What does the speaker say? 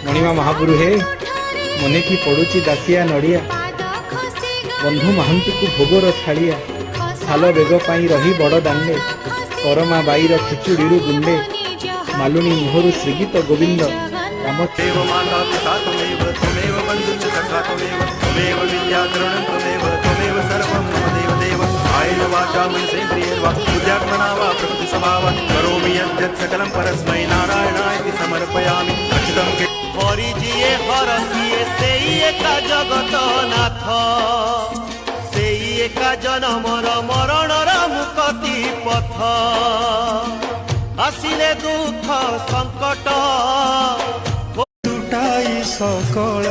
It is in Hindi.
मणिमा महापुरु हे मने की पड़ुची दासिया नड़िया बंधु महांती को भोगर थालिया साल बेग पाई रही बड़ दांडे करमा बाईर खिचुड़ी गुंडे मालुनी मोहरु श्रीगीत गोविंद राम देव माता पिता त्वमेव त्वमेव बन्धुश्च सखा त्वमेव त्वमेव विद्या द्रविणं त्वमेव त्वमेव सर्वं मम देवदेव कायेन वाचा मनसेन्द्रियैर्वा बुद्ध्यात्मना वा प्रकृतिस्वभावा करोमि यद्यत् सकलं परस्मै नारायणाय समर्पयामि अच्युतं हरि जिए हर सिए सेई एका जगत नाथ सेई एका जनमर मरणर मुक्ति पथ आसिले दुख संकट टूटाई सकल